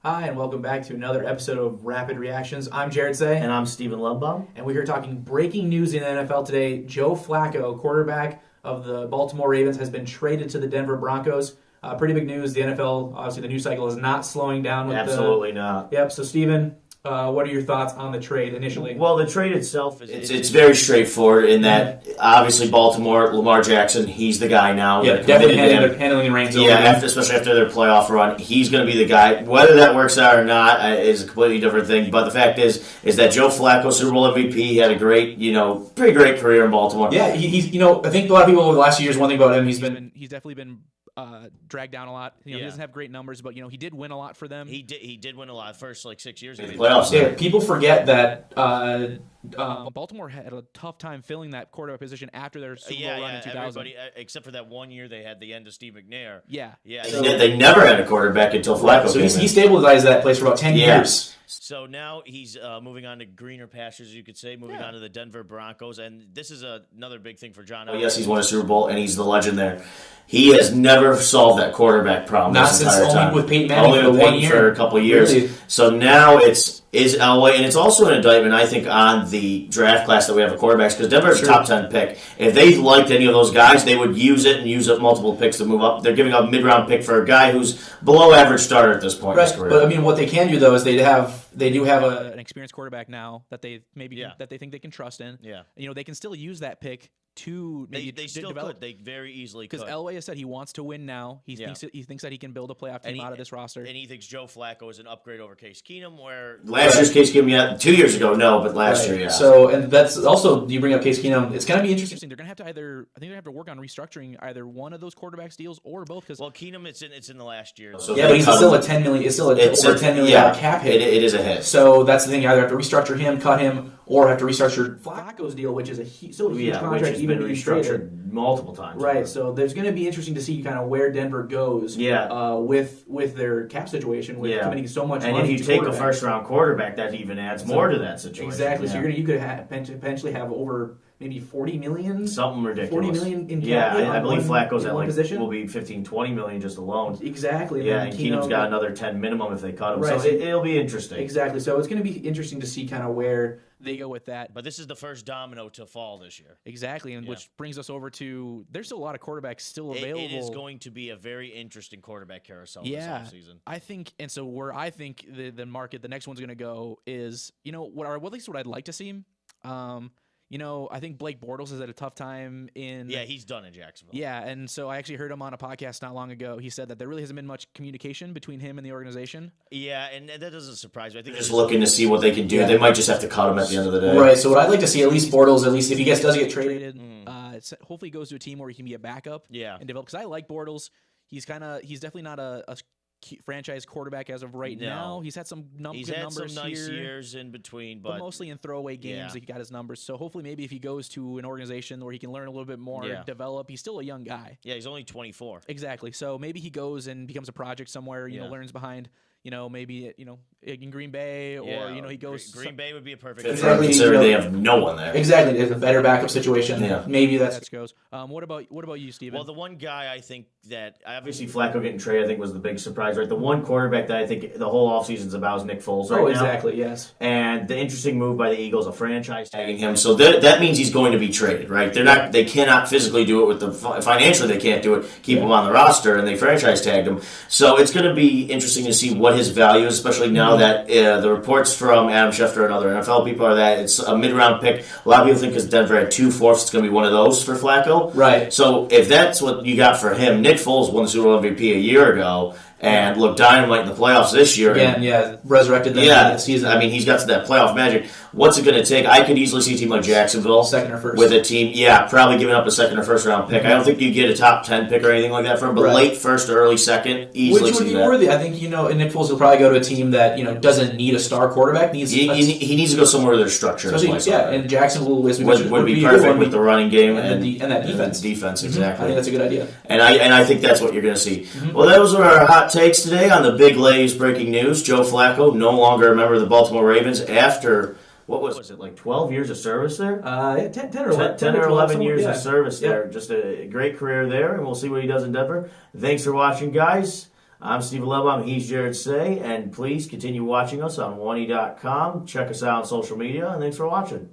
Hi, and welcome back to another episode of Rapid Reactions. I'm Jared Say. And I'm Steven Lundbaum. And we're here talking breaking news in the NFL today. Joe Flacco, quarterback of the Baltimore Ravens, has been traded to the Denver Broncos. Pretty big news. The NFL, obviously the news cycle is not slowing down. Absolutely not. Yep, so Steven, what are your thoughts on the trade initially? Well, the trade itself, it's very straightforward in that, obviously, Baltimore, Lamar Jackson, he's the guy now. Yeah, definitely handling the reins over. Yeah, especially after their playoff run, he's going to be the guy. Whether that works out or not is a completely different thing. But the fact is that Joe Flacco, Super Bowl MVP, he had a great, pretty great career in Baltimore. Yeah, he's, I think a lot of people over the last few years, one thing about him, he's definitely been dragged down a lot. He doesn't have great numbers, but he did win a lot for them. He did win a lot. First 6 years. Playoffs. Yeah, people forget that Baltimore had a tough time filling that quarterback position after their Super Bowl run in 2000. Everybody, except for that 1 year they had the end of Steve McNair. Yeah. They never had a quarterback until Flacco So came he stabilized that place for about 10 years. So now he's moving on to greener pastures, you could say, moving on to the Denver Broncos. And this is another big thing for John. Yes, he's won a Super Bowl, and he's the legend there. He has never solved that quarterback problem. Not since only with Peyton Manning only with Peyton for a couple of years. Really? So now is Elway, and it's also an indictment, I think, on the draft class that we have of quarterbacks, because Denver is a top 10 pick. If they liked any of those guys, they would use it and use up multiple picks to move up. They're giving up a mid-round pick for a guy who's below average starter at this point in his career. But what they can do though is they do have an experienced quarterback now that they that they think they can trust in. Yeah, they can still use that pick to maybe they still develop. Could. They very easily could. Because Elway has said he wants to win now. He thinks that he can build a playoff team out of this roster. And he thinks Joe Flacco is an upgrade over Case Keenum, where last year's Case Keenum, 2 years ago, no, but last year, yeah. So, and that's also, you bring up Case Keenum, it's going to be interesting. They're going to have to I think they have to work on restructuring either one of those quarterbacks deals or both. Because Keenum, it's in the last year. So yeah, but he's still a $10 million. It's still over $10 million cap hit. It is a hit. So that's the thing. You either have to restructure him, cut him, or have to restructure Flacco's deal, which is a huge contract, even being restructured multiple times. Right. So there's going to be interesting to see kind of where Denver goes. With their cap situation, with committing so much money. And if you take a first-round quarterback, that even adds more to that situation. Exactly. So you could potentially have over maybe $40 million, something ridiculous. $40 million in cap. Yeah, I believe Flacco's at will be $15-20 million just alone. Exactly. And Keenum's got another 10 minimum if they cut him. Right. So it'll be interesting. Exactly. So it's going to be interesting to see kind of where they go with that. But this is the first domino to fall this year. Exactly, and which brings us over to there's still a lot of quarterbacks still available. It is going to be a very interesting quarterback carousel this offseason. I think, and so where I think the market, the next one's going to go is, at least what I'd like to see. I think Blake Bortles has had a tough time in... Yeah, he's done in Jacksonville. Yeah, and so I actually heard him on a podcast not long ago. He said that there really hasn't been much communication between him and the organization. Yeah, and that doesn't surprise me. I think they're just looking to see what they can do. Yeah. They might just have to cut him at the end of the day. Right, so what I'd like to see, at least Bortles, if he does get traded, hopefully goes to a team where he can be a backup and develop. Because I like Bortles. He's definitely not a franchise quarterback as of right now. He's had some good numbers here. He's had some nice years in between, but mostly in throwaway games he got his numbers. So hopefully maybe if he goes to an organization where he can learn a little bit more, develop. He's still a young guy. Yeah, he's only 24. Exactly. So maybe he goes and becomes a project somewhere, learns behind, maybe in Green Bay, or he goes. Green Bay would be a perfect. Exactly. They have no one there. Exactly, there's a better backup situation. Yeah. Maybe that goes. What about you, Steven? Well, the one guy I think that obviously Flacco getting traded, I think, was the big surprise, right? The one quarterback that I think the whole offseason's about is Nick Foles right now. Exactly, yes. And the interesting move by the Eagles, a franchise tagging him, so that means he's going to be traded, right? They cannot physically do it financially they can't do it. Keep him on the roster, and they franchise tagged him. So it's going to be interesting to see what his value is, especially now that the reports from Adam Schefter and other NFL people are that it's a mid-round pick. A lot of people think because Denver had 2 fourths, it's going to be one of those for Flacco. Right. So if that's what you got for him, Nick Foles won the Super Bowl MVP a year ago and looked dynamite in the playoffs this year. Again, resurrected them in the season. I mean, he's got that playoff magic. What's it going to take? I could easily see a team like Jacksonville second or first with a team, probably giving up a second or first round pick. I don't think you get a top 10 pick or anything like that from him, but late first or early second, easily. Which would be worthy. I think Nick Foles will probably go to a team that doesn't need a star quarterback. He needs to go somewhere where there's structure. And Jacksonville would be perfect with the running game and that defense. Exactly. I think that's a good idea. And I think that's what you're going to see. Well, those were our hot takes today on the big ladies breaking news. Joe Flacco, no longer a member of the Baltimore Ravens after, what was it, like 12 years of service there? 10 or 11 years of service there. Just a great career there, and we'll see what he does in Denver. Thanks for watching, guys. I'm Steve Lebom. He's Jared Say. And please continue watching us on 1E.com. Check us out on social media. And thanks for watching.